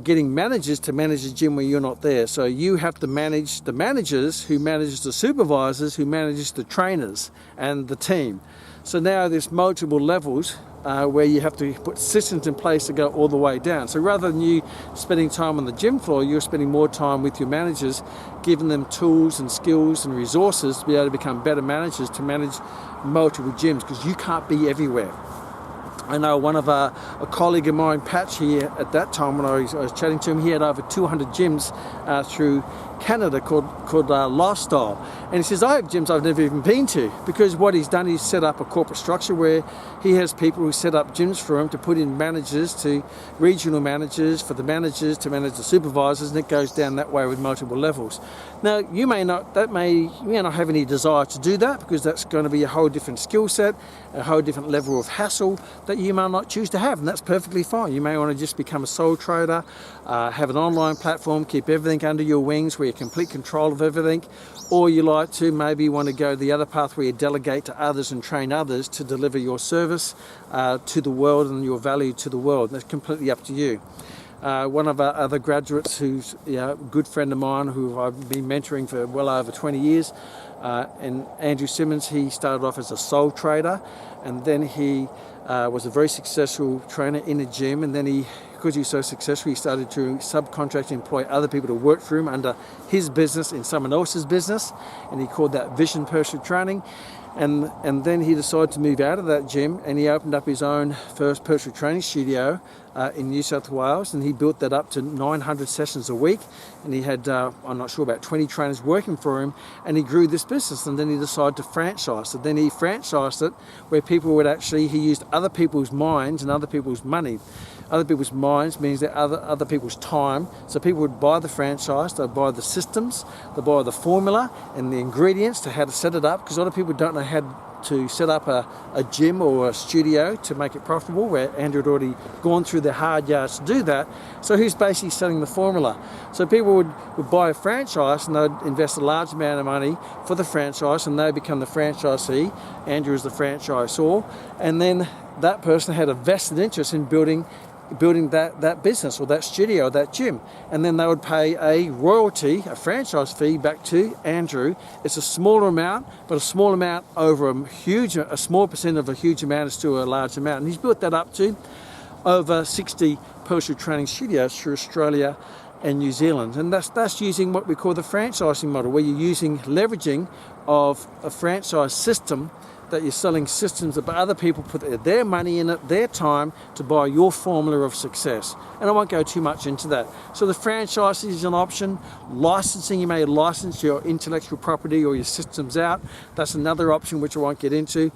S1: getting managers to manage the gym where you're not there. So you have to manage the managers who manage the supervisors who manage the trainers and the team. So now there's multiple levels where you have to put systems in place to go all the way down. So rather than you spending time on the gym floor, you're spending more time with your managers, giving them tools and skills and resources to be able to become better managers to manage multiple gyms, because you can't be everywhere. I know one of a colleague of mine, Patch, here at that time when I was chatting to him, he had over 200 gyms through Canada called Lifestyle. And he says, I have gyms I've never even been to, because what he's done is set up a corporate structure where he has people who set up gyms for him to put in managers, to regional managers, for the managers to manage the supervisors, and it goes down that way with multiple levels. Now, you may not have any desire to do that, because that's going to be a whole different skill set, a whole different level of hassle that you may not choose to have, and that's perfectly fine. You may want to just become a sole trader, have an online platform, keep everything under your wings where you're complete control of everything, or you like to maybe want to go the other path where you delegate to others and train others to deliver your service to the world and your value to the world. That's completely up to you. One of our other graduates, who's a good friend of mine who I've been mentoring for well over 20 years, and Andrew Simmons, he started off as a sole trader, and then he was a very successful trainer in a gym, and then because he was so successful, he started to subcontract and employ other people to work for him under his business in someone else's business, and he called that Vision Personal Training. And then he decided to move out of that gym, and he opened up his own first personal training studio in New South Wales, and he built that up to 900 sessions a week, and he had, I'm not sure, about 20 trainers working for him, and he grew this business, and then he decided to franchise. So then he franchised it where people would he used other people's minds and other people's money. Other people's minds means that other people's time. So people would buy the franchise, they'd buy the systems, they'd buy the formula and the ingredients to how to set it up, because a lot of people don't know how to set up a gym or a studio to make it profitable, where Andrew had already gone through the hard yards to do that. So he's basically selling the formula. So people would buy a franchise, and they'd invest a large amount of money for the franchise, and they become the franchisee. Andrew is the franchisor, and then that person had a vested interest in building that business or that studio or that gym, and then they would pay a royalty, a franchise fee back to Andrew. It's a smaller amount, but a small amount over a small percent of a huge amount is still a large amount, and he's built that up to over 60 personal training studios through Australia and New Zealand. And that's using what we call the franchising model, where you're leveraging of a franchise system, that you're selling systems that other people put their money in it, their time, to buy your formula of success. And I won't go too much into that. So the franchise is an option. Licensing, you may license your intellectual property or your systems out. That's another option which I won't get into.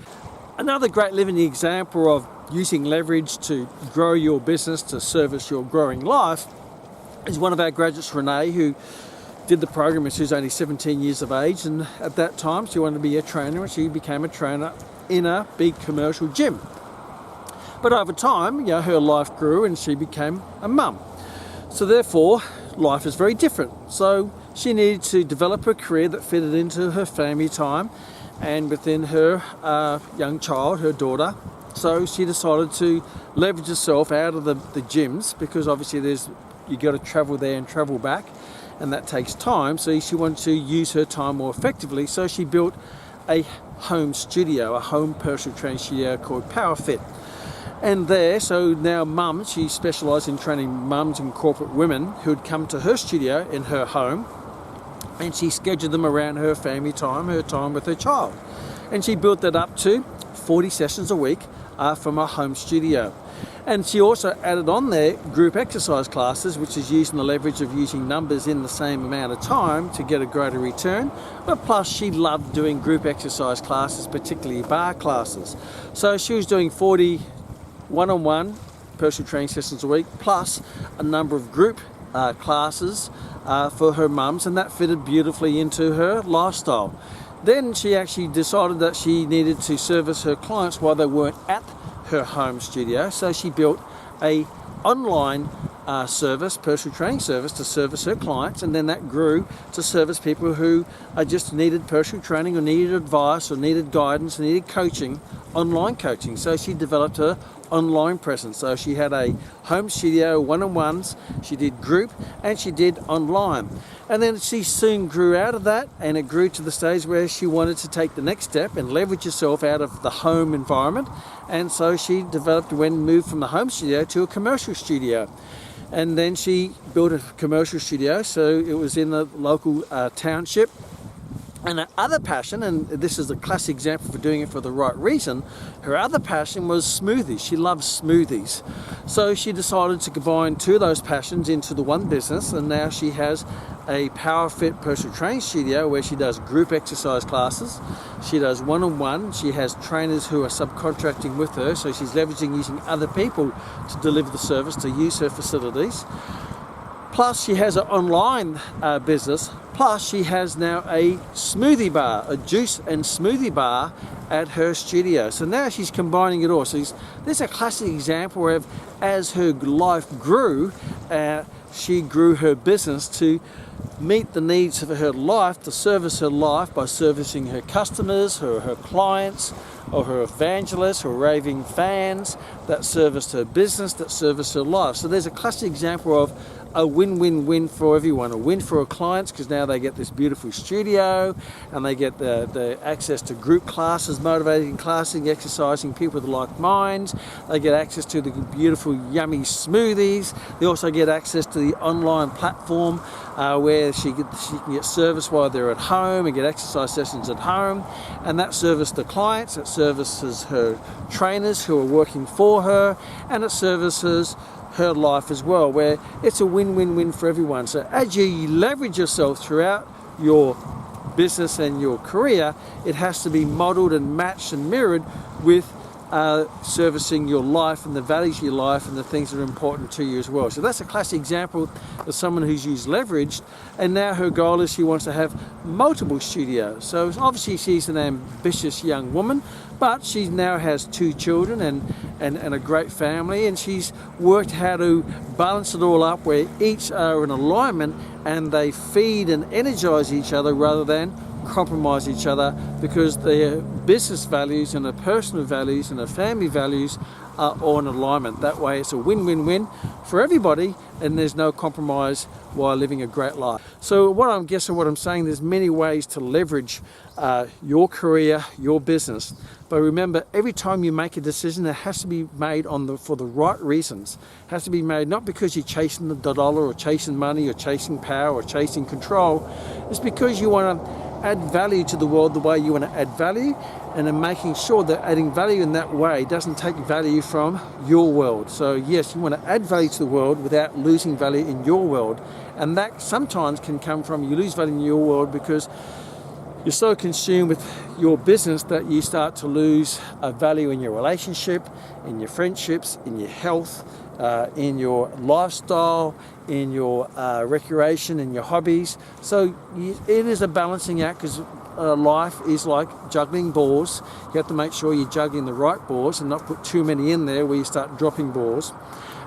S1: Another great living example of using leverage to grow your business, to service your growing life, is one of our graduates, Renee, who did the program when she was only 17 years of age, and at that time she wanted to be a trainer, and she became a trainer in a big commercial gym. But over time, her life grew and she became a mum. So therefore, life is very different. So she needed to develop a career that fitted into her family time and within her young child, her daughter. So she decided to leverage herself out of the gyms, because obviously there's you got to travel there and travel back, and that takes time. So she wanted to use her time more effectively, so she built a home studio, a home personal training studio called PowerFit. And there, so now mums, she specialised in training mums and corporate women who'd come to her studio in her home, and she scheduled them around her family time, her time with her child. And she built that up to 40 sessions a week from her home studio. And she also added on there group exercise classes, which is using the leverage of using numbers in the same amount of time to get a greater return. But plus she loved doing group exercise classes, particularly bar classes. So she was doing 40 one-on-one personal training sessions a week, plus a number of group classes for her mums, and that fitted beautifully into her lifestyle. Then she actually decided that she needed to service her clients while they weren't at her home studio, so she built a online service, personal training service, to service her clients, and then that grew to service people who just needed personal training or needed advice or needed guidance or needed coaching, online coaching. So she developed her online presence. So she had a home studio, one-on-ones, she did group, and she did online. And then she soon grew out of that, and it grew to the stage where she wanted to take the next step and leverage herself out of the home environment. And so she moved from the home studio to a commercial studio. And then she built a commercial studio, so it was in the local township. And her other passion, and this is a classic example for doing it for the right reason, her other passion was smoothies. She loves smoothies. So she decided to combine two of those passions into the one business, and now she has a PowerFit personal training studio where she does group exercise classes, she does one-on-one, she has trainers who are subcontracting with her, so she's leveraging using other people to deliver the service, to use her facilities. Plus she has an online business, plus she has now a smoothie bar, a juice and smoothie bar at her studio. So now she's combining it all. So this is a classic example of, as her life grew, she grew her business to meet the needs of her life, to service her life by servicing her customers, her clients, or her evangelists, her raving fans that serviced her business, that serviced her life. So there's a classic example of a win-win-win for everyone. A win for her clients, because now they get this beautiful studio and they get the access to group classes, motivating classes, exercising people with like minds. They get access to the beautiful yummy smoothies. They also get access to the online platform where she can get service while they're at home and get exercise sessions at home. And that services the clients, it services her trainers who are working for her, and it services her life as well, where it's a win-win-win for everyone. So as you leverage yourself throughout your business and your career, it has to be modeled and matched and mirrored with servicing your life and the values of your life and the things that are important to you as well. So that's a classic example of someone who's used leverage, and now her goal is she wants to have multiple studios. So obviously she's an ambitious young woman, but she now has 2 children and a great family, and she's worked how to balance it all up where each are in alignment and they feed and energize each other rather than compromise each other, because their business values and their personal values and their family values are all in alignment. That way it's a win-win-win for everybody, and there's no compromise while living a great life. So what I'm saying, there's many ways to leverage your career, your business. But remember, every time you make a decision, it has to be made for the right reasons. It has to be made not because you're chasing the dollar or chasing money or chasing power or chasing control. It's because you want to add value to the world the way you want to add value, and then making sure that adding value in that way doesn't take value from your world. So yes, you want to add value to the world without losing value in your world. And that sometimes can come from you lose value in your world because you're so consumed with your business that you start to lose value in your relationship, in your friendships, in your health, in your lifestyle, in your recreation, in your hobbies. So it is a balancing act, because life is like juggling balls. You have to make sure you're juggling the right balls and not put too many in there where you start dropping balls.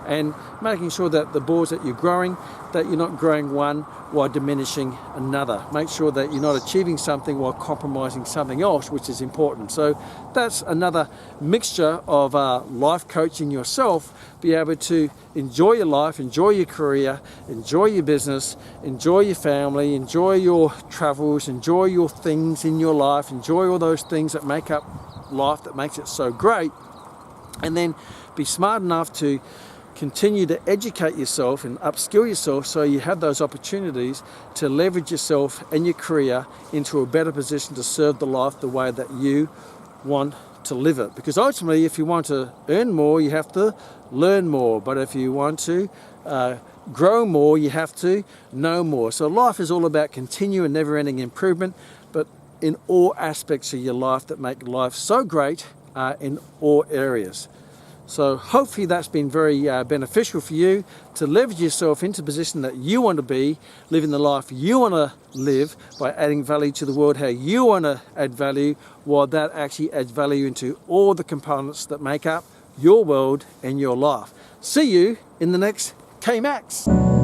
S1: and making sure that the boards that you're growing, that you're not growing one while diminishing another. Make sure that you're not achieving something while compromising something else, which is important. So that's another mixture of life coaching yourself, be able to enjoy your life, enjoy your career, enjoy your business, enjoy your family, enjoy your travels, enjoy your things in your life, enjoy all those things that make up life, that makes it so great, and then be smart enough to continue to educate yourself and upskill yourself so you have those opportunities to leverage yourself and your career into a better position to serve the life the way that you want to live it. Because ultimately, if you want to earn more, you have to learn more. But if you want to grow more, you have to know more. So life is all about continual and never-ending improvement, but in all aspects of your life that make life so great in all areas. So hopefully that's been very beneficial for you to leverage yourself into the position that you want to be, living the life you want to live by adding value to the world, how you want to add value, while that actually adds value into all the components that make up your world and your life. See you in the next Kmax.